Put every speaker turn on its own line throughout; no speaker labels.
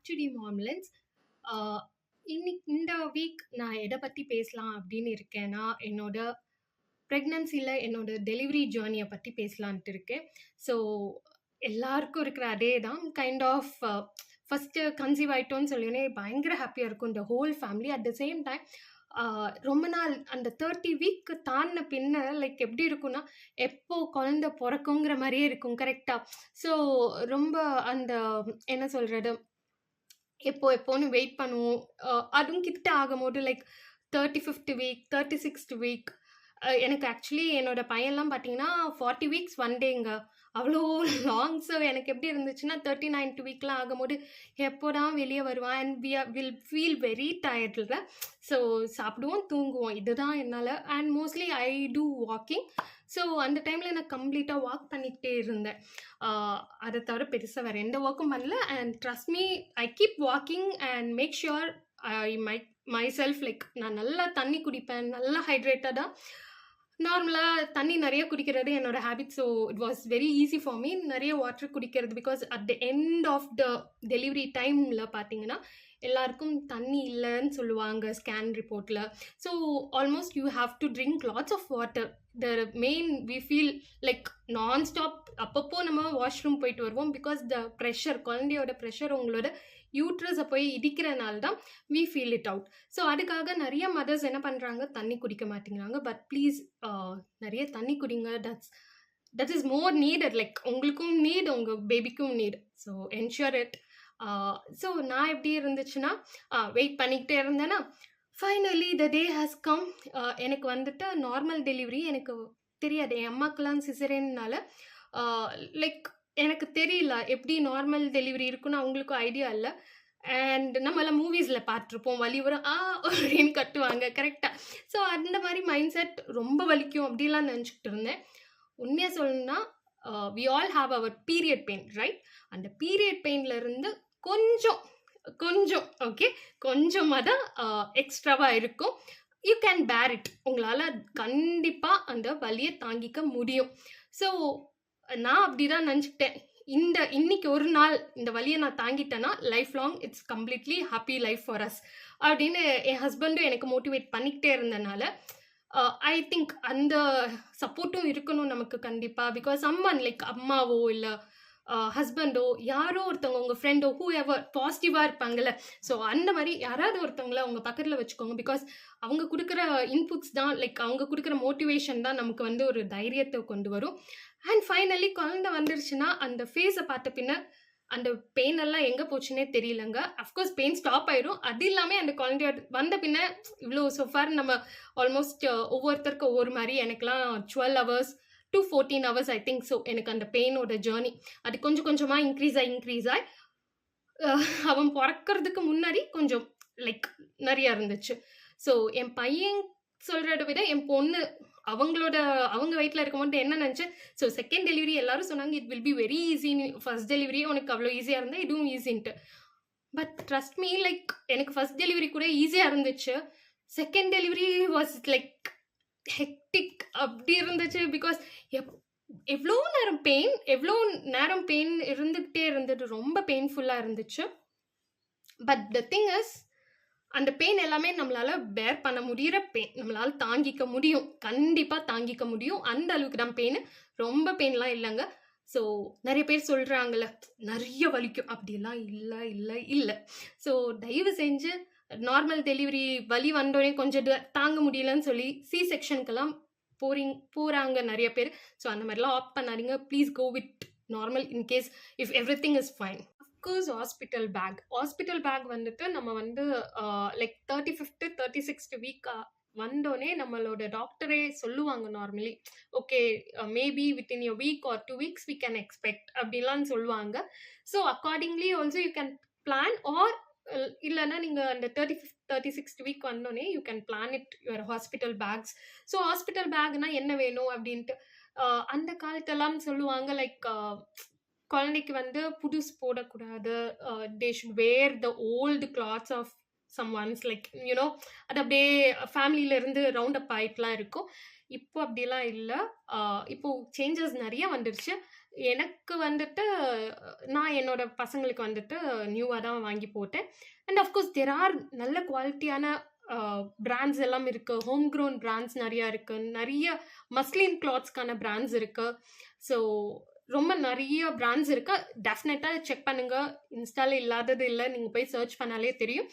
Back to the மாம்லென்ஸ். இன்னைக்கு இந்த week நான் எதை பற்றி பேசலாம் அப்படின்னு இருக்கேன்னா, என்னோட ப்ரெக்னன்சியில் என்னோட டெலிவரி ஜேர்னியை பற்றி பேசலான்ட்டு இருக்கேன். ஸோ எல்லாருக்கும் இருக்கிற அதே தான் கைண்ட் ஆஃப் ஃபஸ்ட்டு கன்சீவ் ஆகிட்டோன்னு சொல்லினே பயங்கர ஹாப்பியாக இருக்கும் இந்த whole family. At the same time ரொம்ப நாள் அந்த 30 வீக் தாண்டின பின்ன லைக் எப்படி இருக்கும்னா, எப்போ குழந்தை பிறக்குங்கிற மாதிரியே இருக்கும் கரெக்டாக. ஸோ ரொம்ப அந்த என்ன சொல்கிறது, எப்போன்னு வெயிட் பண்ணுவோம். அதுவும் கிட்ட ஆகும்போது like 35th week 36th week. எனக்கு ஆக்சுவலி என்னோட பையன்லாம் பார்த்தீங்கன்னா 40 வீக்ஸ் டேங்க. அவ்வளோ லாங். ஸோ எனக்கு எப்படி இருந்துச்சுன்னா 39th வீக்லாம் ஆகும்போது எப்போதான் வெளியே வருவான் அண்ட் வில் ஃபீல் வெரி டயர்டில். ஸோ சாப்பிடுவோம், தூங்குவோம், இதுதான் என்னால். And mostly I do walking. So அந்த டைமில் நான் கம்ப்ளீட்டாக வாக் பண்ணிக்கிட்டே இருந்தேன். அதை தவிர பெருசாக வேறு எந்த ஒர்க்கும் பண்ணல. And trust me, I keep walking and make sure myself like நான் நல்லா தண்ணி குடிப்பேன், நல்லா ஹைட்ரேட்டடாக. நார்மலாக தண்ணி நிறைய குடிக்கிறது என்னோட habit. So it was very easy for me நிறைய வாட்டர் குடிக்கிறது. Because at the end of the delivery டைமில் பார்த்தீங்கன்னா எல்லாருக்கும் தண்ணி இல்லைன்னு சொல்லுவாங்க ஸ்கேன் ரிப்போர்ட்டில். So almost you have to drink lots of water. The main we feel like nonstop அப்பப்போ நம்ம வாஷ்ரூம் போயிட்டு வருவோம். பிகாஸ் த ப்ரெஷர், குழந்தையோட ப்ரெஷர் உங்களோட யூட்ரஸை போய் இடிக்கிறனால தான் we feel it out. So அதுக்காக நிறைய மதர்ஸ் என்ன பண்ணுறாங்க, தண்ணி குடிக்க மாட்டேங்கிறாங்க. பட் ப்ளீஸ் நிறைய தண்ணி குடிங்க. That is more needed. Like உங்களுக்கும் நீட், உங்கள் பேபிக்கும் need. So ensure it. So நான் எப்படி இருந்துச்சுன்னா வெயிட் பண்ணிக்கிட்டே இருந்தேன்னா finally the day has come. எனக்கு வந்துட்டு நார்மல் டெலிவரி எனக்கு தெரியாது. என் அம்மாக்கெல்லாம் சிசரேன்னால லைக் எனக்கு தெரியல எப்படி நார்மல் டெலிவரி இருக்குன்னு அவங்களுக்கும் ஐடியா இல்லை. அண்ட் நம்மளாம் மூவிஸில் பார்த்துருப்போம், வலி வரும் அப்படின்னு கட்டுவாங்க கரெக்டாக. ஸோ அந்த மாதிரி மைண்ட் செட், ரொம்ப வலிக்கும் அப்படிலாம் நினச்சிக்கிட்டு இருந்தேன். உண்மையாக சொல்லணும்னா we all have our period pain, right? அந்த பீரியட் பெயின்லேருந்து கொஞ்சம் ஓகே, கொஞ்சமாக தான் எக்ஸ்ட்ராவாக இருக்கும். You can bear it. உங்களால் கண்டிப்பாக அந்த வலியை தாங்கிக்க முடியும். ஸோ நான் அப்படி தான் நினச்சிக்கிட்டேன். இன்னைக்கு ஒரு நாள் இந்த வலியை நான் தாங்கிட்டேன்னா life long it's completely happy life for us அப்படின்னு என் ஹஸ்பண்டும் எனக்கு மோட்டிவேட் பண்ணிக்கிட்டே இருந்தனால ஐ திங்க் அந்த சப்போர்ட்டும் இருக்கணும் நமக்கு கண்டிப்பாக. பிகாஸ் சம்மன் லைக் அம்மாவோ இல்லை ஹஸ்பண்டோ யாரோ ஒருத்தவங்க, உங்கள் ஃப்ரெண்டோ, ஹூ எவர் பாசிட்டிவாக இருப்பாங்கல்ல, ஸோ அந்த மாதிரி யாராவது ஒருத்தவங்கள அவங்க பக்கத்தில் வச்சுக்கோங்க. பிகாஸ் அவங்க கொடுக்குற இன்புட்ஸ் தான், லைக் அவங்க கொடுக்குற மோட்டிவேஷன் தான் நமக்கு வந்து ஒரு தைரியத்தை கொண்டு வரும். அண்ட் ஃபைனலி குழந்தை வந்துருச்சுன்னா அந்த ஃபேஸை பார்த்த பின்ன அந்த பெயின் எல்லாம் எங்கே போச்சுன்னே தெரியலங்க. அஃப்கோர்ஸ் பெயின் ஸ்டாப் ஆயிடும். அது இல்லாமல் அந்த குழந்தைய வந்த பின்ன இவ்வளோ சோஃபார் நம்ம ஆல்மோஸ்ட் ஒவ்வொருத்தருக்கும் ஒவ்வொரு மாதிரி, எனக்குலாம் 12 hours to 14 hours I think. So எனக்கு அந்த பெயினோட ஜேர்னி அது கொஞ்சம் கொஞ்சமாக இன்க்ரீஸ் ஆகி அவன் பிறக்கிறதுக்கு முன்னாடி கொஞ்சம் லைக் நிறையா இருந்துச்சு. ஸோ என் பையன் சொல்கிறத விட என் பொண்ணு அவங்க வயிற்றில் இருக்கும்போது என்ன நினச்சேன். ஸோ செகண்ட் டெலிவரி எல்லாரும் சொன்னாங்க இட் வில் பி வெரி ஈஸின்னு. ஃபர்ஸ்ட் டெலிவரி உனக்கு அவ்வளோ ஈஸியாக இருந்தால் இதுவும் ஈஸின்ட்டு. பட் ட்ரஸ்ட் மீ, லைக் எனக்கு ஃபர்ஸ்ட் டெலிவரி கூட ஈஸியாக இருந்துச்சு. Second delivery was like hectic அப்படி இருந்துச்சு. பிகாஸ் எவ்வளோ நேரம் பெயின் இருந்துக்கிட்டே இருந்தது, ரொம்ப பெயின்ஃபுல்லாக இருந்துச்சு. பட் த திங் இஸ், அந்த பெயின் எல்லாமே நம்மளால் பேர் பண்ண முடிகிற பெயின், நம்மளால் தாங்கிக்க முடியும், கண்டிப்பாக தாங்கிக்க முடியும். அந்த அளவுக்கு தான் பெயின், ரொம்ப பெயின்லாம் இல்லைங்க. ஸோ நிறைய பேர் சொல்கிறாங்கல்ல நிறைய வலிக்கும், அப்படிலாம் இல்லை. ஸோ தயவு செஞ்சு நார்மல் டெலிவரி வலி வந்தோடனே கொஞ்சம் தாங்க முடியலன்னு சொல்லி சி செக்ஷனுக்கெல்லாம் போகிறாங்க நிறைய பேர். ஸோ அந்த மாதிரிலாம் ஆப்ட் பண்ணாதீங்க. Please go with normal in case if everything is fine. Of course hospital back வந்துட்டு நம்ம வந்து லைக் 35th 36th வீக் வந்தோடனே நம்மளோட டாக்டரே சொல்லுவாங்க normally, okay maybe within a week or 2 weeks we can expect அப்படிலாம் சொல்லுவாங்க. So accordingly also you can plan. Or இல்லைன்னா நீங்கள் அந்த 35th 36th வீக் வந்தோடனே you can plan it your hospital bags. So hospital பேக்னா என்ன வேணும் அப்படின்ட்டு அந்த காலத்தெல்லாம் சொல்லுவாங்க லைக் குழந்தைக்கு வந்து புதுசு போடக்கூடாது, they should wear the old clothes of someone's like you know, அது அப்படியே ஃபேமிலியிலேருந்து ரவுண்ட் அப் ஆகிட்டுலாம் இருக்கும். இப்போ அப்படிலாம் இல்ல. இப்போ சேஞ்சஸ் நெறைய வந்துருச்சு. எனக்கு வந்துட்டு நான் என்னோட பசங்களுக்கு வந்துட்டு நியூவா தான் வாங்கி போட்டேன். And of course there are நல்ல குவாலிட்டியான பிராண்ட்ஸ் எல்லாம் இருக்கு. ஹோம் க்ரோன் பிராண்ட்ஸ் நெறையா இருக்கு. நெறைய மஸ்லின் கிளாத்ஸ்க்கான பிராண்ட்ஸ் இருக்கு. ஸோ ரொம்ப நெறைய பிராண்ட்ஸ் இருக்கு. டெஃபினட்டா செக் பண்ணுங்க. இன்ஸ்டால இல்லாதது இல்ல. நீங்க போய் சர்ச் பண்ணாலே தெரியும்.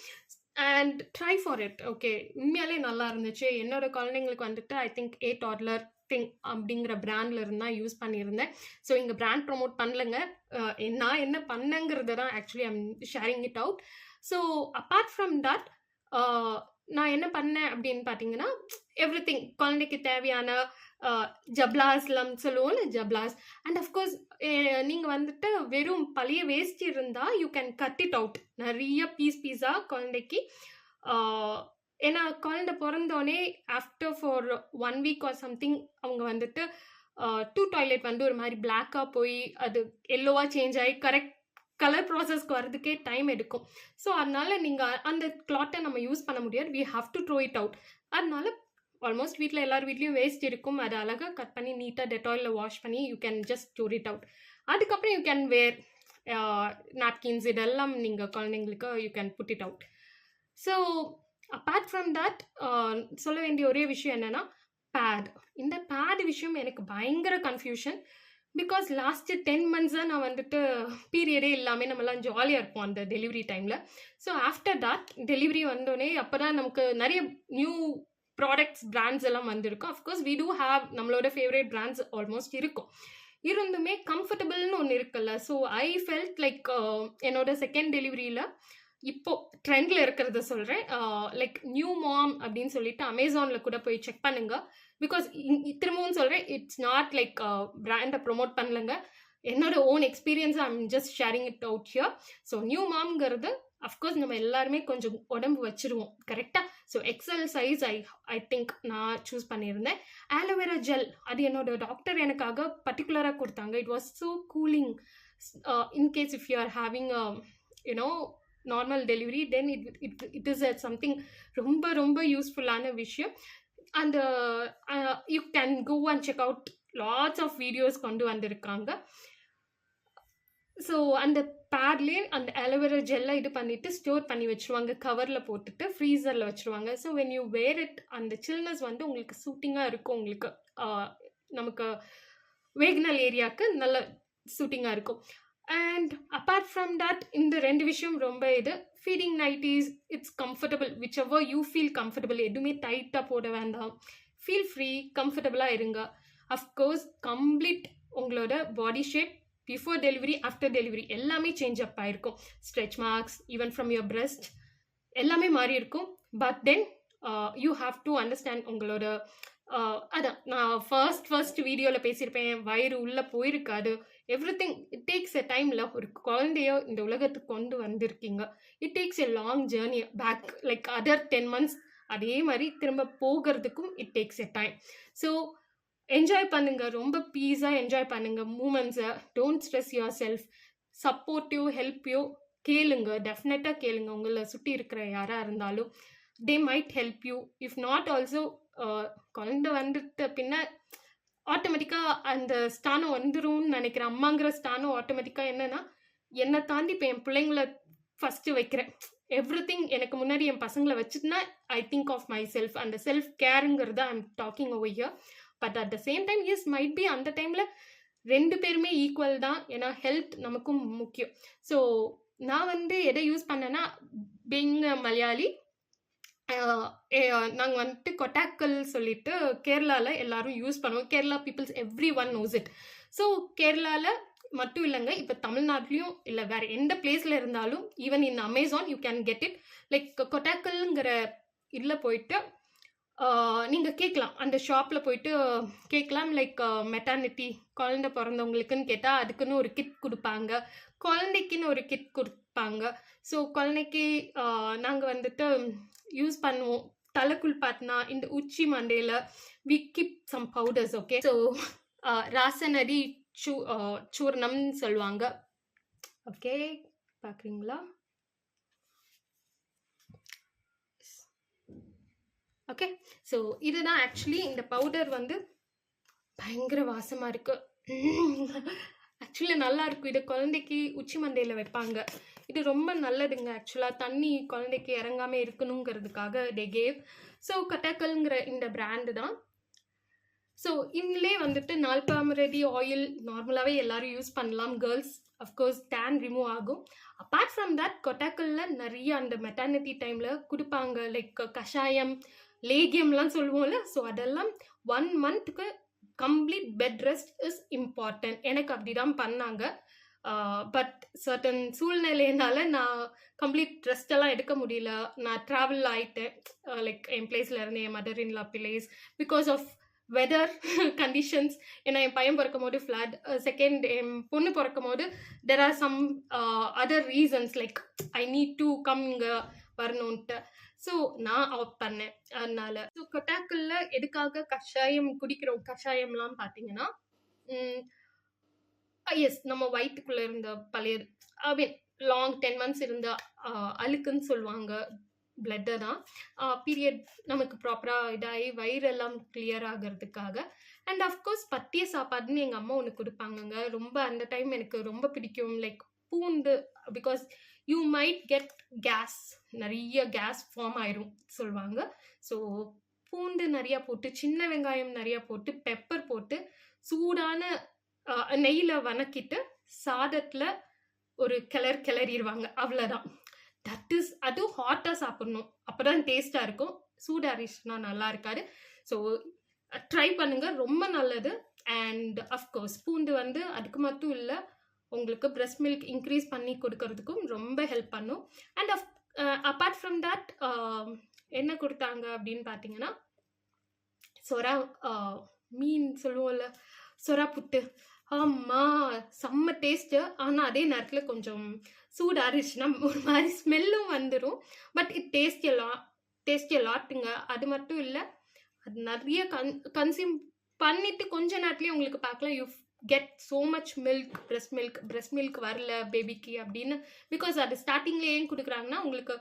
And try for it. Okay. உண்மையாலே நல்லா இருந்துச்சு. என்னோட குழந்தைங்களுக்கு வந்துட்டு ஐ திங்க் டாட்லர் திங் அப்படிங்கிற பிராண்ட்ல இருந்து தான் யூஸ் பண்ணியிருந்தேன். ஸோ இங்க பிராண்ட் ப்ரமோட் பண்ணலங்க. நான் என்ன பண்ணேங்கிறத தான் actually I'm sharing it out. So apart from that நான் என்ன பண்ணேன் அப்படின்னு பார்த்தீங்கன்னா, எவ்ரிதிங் குழந்தைக்கு தேவையான ஜப்லாஸ்லாம் சொல்லுவோம்ல ஜப்லாஸ். அண்ட் அஃப்கோர்ஸ் நீங்க வந்துட்டு வெறும் பழைய வேஸ்ட் இருந்தா you can cut it out. நெறைய பீஸா குழந்தைக்கு. ஏன்னா குழந்தை பொறந்தோடனே after for 1 week or something அவங்க வந்துட்டு டாய்லெட் வந்து ஒரு மாதிரி பிளாக்காக போய் அது எல்லோவா சேஞ்ச் ஆகி கரெக்ட் கலர் ப்ராசஸ்க்கு வரதுக்கே டைம் எடுக்கும். ஸோ அதனால நீங்கள் அந்த கிளாத்தை நம்ம யூஸ் பண்ண முடியாது. We have to throw it out. அதனால ஆல்மோஸ்ட் வீட்டில் எல்லார் வீட்லேயும் வேஸ்ட் இருக்கும். அதை அழகாக கட் பண்ணி நீட்டாக டெட்டாயிலில் வாஷ் பண்ணி you can just store it out. அதுக்கப்புறம் யூ கேன் வேர் நாப்கின்ஸ் இதெல்லாம் நீங்கள் குழந்தைங்களுக்கு you can put it out. So apart from that சொல்ல வேண்டிய ஒரே விஷயம் என்னென்னா பேட். இந்த பேட் விஷயம் எனக்கு பயங்கர கன்ஃபியூஷன். பிகாஸ் லாஸ்ட்டு 10 months தான் நான் வந்துட்டு பீரியடே இல்லாமல் நம்மலாம் ஜாலியாக இருப்போம் அந்த டெலிவரி டைமில். ஸோ ஆஃப்டர் தட் டெலிவரி வந்தோடனே அப்போ தான் நமக்கு நிறைய நியூ ப்ராடக்ட்ஸ் பிராண்ட்ஸ் எல்லாம் வந்திருக்கும். அஃப்கோர்ஸ் வி டூ ஹாவ் நம்மளோட ஃபேவரட் பிராண்ட்ஸ் ஆல்மோஸ்ட் இருக்கும். இருந்துமே கம்ஃபர்டபுள்னு ஒன்று இருக்குல்ல. ஸோ ஐ ஃபெல்ட் லைக் என்னோட செகண்ட் டெலிவரியில் இப்போ ட்ரெண்டில் இருக்கிறத சொல்கிறேன். லைக் நியூ மாம் அப்படின்னு சொல்லிட்டு அமேசானில் கூட போய் செக் பண்ணுங்க. பிகாஸ் திரும்பவும் சொல்கிறேன், இட்ஸ் நாட் லைக் பிராண்டை ப்ரொமோட் பண்ணலங்க. என்னோட own experience I'm just sharing it out here. So new மாம்ங்கிறது அஃப்கோர்ஸ் நம்ம எல்லாருமே கொஞ்சம் உடம்பு வச்சுருவோம் கரெக்டாக. So XL size I think நான் சூஸ் பண்ணியிருந்தேன். ஆலோவேரா ஜெல் அது என்னோட டாக்டர் எனக்காக பர்டிகுலராக கொடுத்தாங்க. It was so cooling. In case if you are having you know normal delivery then it is something ரொம்ப ரொம்ப யூஸ்ஃபுல்லான விஷயம். அந்த you can go and check out lots of videos கொண்டு வந்திருக்காங்க. ஸோ அந்த பேட்லேயே அந்த ஆலோவேரா ஜெல்லை இது பண்ணிவிட்டு ஸ்டோர் பண்ணி வச்சுருவாங்க. கவரில் போட்டுட்டு ஃப்ரீசரில் வச்சுருவாங்க. So when you wear it அந்த சில்னஸ் வந்து உங்களுக்கு சூட்டிங்காக இருக்கும். உங்களுக்கு நமக்கு வேக்னல் ஏரியாவுக்கு நல்ல சூட்டிங்காக இருக்கும். அண்ட் அப்பார்ட் ஃப்ரம் தட் இந்த 2 விஷயம் ரொம்ப இது. Feeding nighties it's comfortable which ever you feel comfortable. எதுவுமே டைட்டாக போட வேண்டாம். ஃபீல் ஃப்ரீ கம்ஃபர்டபுளாக இருங்க. அஃப்கோர்ஸ் கம்ப்ளீட் உங்களோட body shape before delivery after delivery எல்லாமே சேஞ்ச் அப் ஆகிருக்கும். Stretch marks even from your breast எல்லாமே மாறி இருக்கும். But then you have to understand உங்களோட அதான் நான் ஃபர்ஸ்ட் வீடியோவில் பேசியிருப்பேன், வயிறு உள்ளே போயிருக்காது. எவ்ரிதிங் இட் டேக்ஸ் எ டைமில். ஒரு குழந்தையோ இந்த உலகத்துக்கு கொண்டு வந்திருக்கீங்க. It takes a long journey back like other 10 months. அதே மாதிரி திரும்ப போகிறதுக்கும் it takes a time. So enjoy பண்ணுங்க. ரொம்ப பீஸாக என்ஜாய் பண்ணுங்க மூமெண்ட்ஸை. Don't stress yourself. Supportive help you கேளுங்க. டெஃபினட்டாக கேளுங்க. உங்களை சுற்றி இருக்கிற யாராக இருந்தாலும் they might help you. If not also குழந்தை வந்துட்டு பின்ன ஆட்டோமேட்டிக்காக அந்த ஸ்தானம் வந்துரும்னு நினைக்கிறேன். அம்மாங்கிற ஸ்தானம் ஆட்டோமேட்டிக்காக என்னன்னா என்னை தாண்டி இப்போ என் பிள்ளைங்கள ஃபஸ்ட்டு வைக்கிறேன். எவ்ரிதிங் எனக்கு முன்னாடி என் பசங்களை வச்சுட்டுனா I think of myself. அந்த செல்ஃப் கேருங்கிறத I'm talking over here. But at the same time as might be அந்த டைமில் 2 பேருமே ஈக்குவல் தான். ஏன்னா ஹெல்த் நமக்கும் முக்கியம். ஸோ நான் வந்து எதை யூஸ் பண்ணேன்னா பீயிங் மலையாளி நாங்கள் வந்துட்டு கொட்டாக்கல் சொல்லிட்டு கேரளாவில் எல்லாரும் யூஸ் பண்ணுவோம். Kerala peoples every one knows it. So கேரளாவில் மட்டும் இல்லைங்க, இப்போ தமிழ்நாட்டிலையும் இல்லை வேறு எந்த பிளேஸில் இருந்தாலும் even in Amazon you can get it. Like கொட்டாக்கல்ங்கிற இதில் போயிட்டு நீங்கள் கேட்கலாம். அந்த ஷாப்பில் போயிட்டு கேட்கலாம். லைக் மெட்டர்னிட்டி குழந்தை பிறந்தவங்களுக்குன்னு கேட்டால் அதுக்குன்னு ஒரு கிட் கொடுப்பாங்க. குழந்தைக்குன்னு ஒரு கிட் கொடுப்பாங்க. ஸோ குழந்தைக்கு நாங்கள் வந்துட்டு யூஸ் பண்ணுவோம். தலைக்குள் பார்த்தனா இந்த உச்சி மண்டையில் we keep some powders. Okay. So ராசனடி சூர்ணம்னு சொல்லுவாங்க. ஓகே பார்க்குறீங்களா? ஓகே. ஸோ இதுதான் ஆக்சுவலி இந்த பவுடர் வந்து பயங்கர வாசமாக இருக்கு. ஆக்சுவலி நல்லா இருக்கும். இது குழந்தைக்கு உச்சி மண்டையில் வைப்பாங்க. இது ரொம்ப நல்லதுங்க. ஆக்சுவலாக தண்ணி குழந்தைக்கு இறங்காமல் இருக்கணுங்கிறதுக்காக தே கேவ். ஸோ கொட்டாக்கல்ங்கிற இந்த பிராண்டு தான். ஸோ இதுலேயே வந்துட்டு நால்பாமரதி ஆயில் நார்மலாகவே எல்லாரும் யூஸ் பண்ணலாம். கேர்ள்ஸ் அஃப்கோர்ஸ் டேன் ரிமூவ் ஆகும். அப்பார்ட் ஃப்ரம் தட் கொட்டாக்கல்ல நிறைய அந்த மெட்டர்னிட்டி டைமில் கொடுப்பாங்க. லைக் கஷாயம், லேகியம்லாம் சொல்லுவோம்ல. ஸோ அதெல்லாம் 1 மந்த்துக்கு complete bed rest is important. எனக்கு அப்படி தான் பண்ணாங்க. பட் சர்டன் சூழ்நிலையினால நான் கம்ப்ளீட் ரெஸ்ட் எல்லாம் எடுக்க முடியல. நான் ட்ராவல் ஆகிட்டேன். லைக் என் பிளேஸில் இருந்து என் mother in law place because of weather conditions. ஏன்னா என் பையன் பிறக்கும் போது ஃப்ளட், செகண்ட் என் பொண்ணு பிறக்கும் போது there are some other reasons like I need to come இங்கே வரணுன்ட்டு. ஸோ நான் அவுட் பண்ணேன். அதனால ஸோ கொட்டாக்கல்ல எதுக்காக கஷாயம் குடிக்கிறோம்? கஷாயம்லாம் பார்த்தீங்கன்னா எஸ் நம்ம வயிற்றுக்குள்ளே இருந்த பழைய ஐ மீன் லாங் 10 months இருந்த அழுக்குன்னு சொல்லுவாங்க. பிளட்டை தான் பீரியட் நமக்கு ப்ராப்பராக இதாகி வயிறெல்லாம் கிளியர் ஆகிறதுக்காக. அண்ட் அஃப்கோர்ஸ் பத்திய சாப்பாடுன்னு எங்கள் அம்மா ஒன்று கொடுப்பாங்கங்க. ரொம்ப அந்த டைம் எனக்கு ரொம்ப பிடிக்கும். லைக் பூண்டு, because you might get gas, நிறைய கேஸ் ஃபார்ம் ஆயிரும் சொல்லுவாங்க. ஸோ பூண்டு நிறையா போட்டு, சின்ன வெங்காயம் நிறையா போட்டு, பெப்பர் போட்டு சூடான நெய்யில் வணக்கிட்டு சாதத்தில் ஒரு கிளறிடுவாங்க. அவ்வளோதான். தட் இஸ் அதுவும் ஹாட்டாக சாப்பிட்ணும். அப்போ தான் டேஸ்ட்டாக இருக்கும். சூடாரிச்சுனா நல்லா இருக்காது. ஸோ ட்ரை பண்ணுங்கள், ரொம்ப நல்லது. அண்ட் அஃப்கோர்ஸ் பூண்டு வந்து அதுக்கு மட்டும் இல்லை, உங்களுக்கு பிரெஸ்ட் மில்க் இன்க்ரீஸ் பண்ணி கொடுக்கறதுக்கும் ரொம்ப ஹெல்ப் பண்ணும். அண்ட் அப்பார்ட் ஃப்ரம் தட் என்ன கொடுத்தாங்க அப்படின்னு பார்த்தீங்கன்னா, சொரா மீன் சொல்லுவோம்ல, சொரா புட்டு. ஆமாம், செம்ம டேஸ்ட்டு. ஆனால் அதே நேரத்தில் கொஞ்சம் சூடாரிச்சுன்னா ஒரு மாதிரி ஸ்மெல்லும் வந்துடும். பட் இட் டேஸ்டி லாட்டுங்க. அது மட்டும் இல்லை, அது நிறைய கன்சியூம் பண்ணிவிட்டு கொஞ்ச நேரத்துலேயே உங்களுக்கு பார்க்கலாம் you get so much milk. Breast milk வரல பேபிக்கு அப்படின்னு. பிகாஸ் அது ஸ்டார்டிங்லேயே ஏன் கொடுக்குறாங்கன்னா, உங்களுக்கு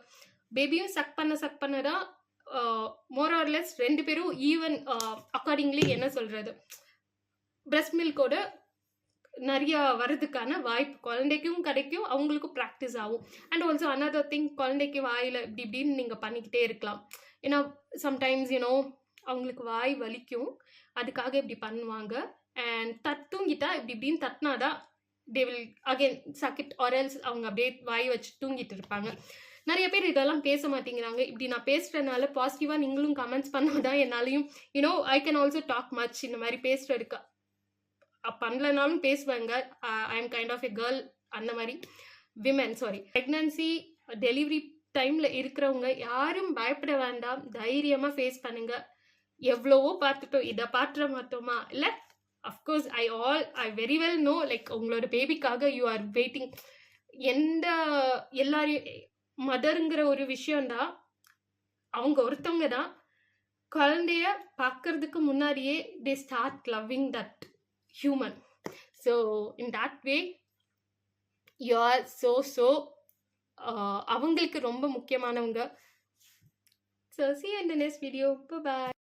பேபியும் சக் பண்ண தான் மோர் ஆர் லெஸ் 2 பேரும் ஈவன் அக்கார்டிங்லி என்ன சொல்கிறது, பிரெஸ்ட் மில்கோட நிறைய வர்றதுக்கான வாய்ப்பு குழந்தைக்கும் கிடைக்கும், அவங்களுக்கும் ப்ராக்டிஸ் ஆகும். அண்ட் ஆல்சோ அனதர் திங், குழந்தைக்கு வாயில் இப்படி இப்படின்னு நீங்கள் பண்ணிக்கிட்டே இருக்கலாம். ஏன்னா சம்டைம்ஸ் யூனோ அவங்களுக்கு வாய் வலிக்கும், அதுக்காக இப்படி பண்ணுவாங்க. அண்ட் தூங்கிட்டா இப்படி இப்படின்னு தட்டினாதான் தே வில் அகெயின் சக்கிட் ஆரல்ஸ் அவங்க அப்படியே வாய் வச்சு தூங்கிட்டு இருப்பாங்க. நிறைய பேர் இதெல்லாம் பேச மாட்டேங்கிறாங்க. இப்படி நான் பேசுகிறதுனால பாசிட்டிவாக நீங்களும் கமெண்ட்ஸ் பண்ணாதான் என்னாலையும் you know I can also talk much. இந்த மாதிரி பேசுகிறதுக்கு பண்ணலனாலும் பேசுவாங்க. I am kind of a girl. அந்த மாதிரி விமென் ப்ரெக்னன்சி டெலிவரி டைமில் இருக்கிறவங்க யாரும் பயப்பட வேண்டாம். தைரியமாக ஃபேஸ் பண்ணுங்க. எவ்வளவோ பார்த்துட்டோம், இதை பார்த்துட மாட்டோமா? இல்லை, of course I very well know like உங்களோட பேபிக்காக யூ ஆர் வெயிட்டிங். எல்லாரையும் மதருங்கிற ஒரு விஷயம்தான், அவங்க ஒருத்தவங்க தான் குழந்தைய பார்க்கறதுக்கு முன்னாடியே they start loving that human. So in that way you are so அவங்களுக்கு ரொம்ப முக்கியமானவங்க. So see you in the next video. Bye bye.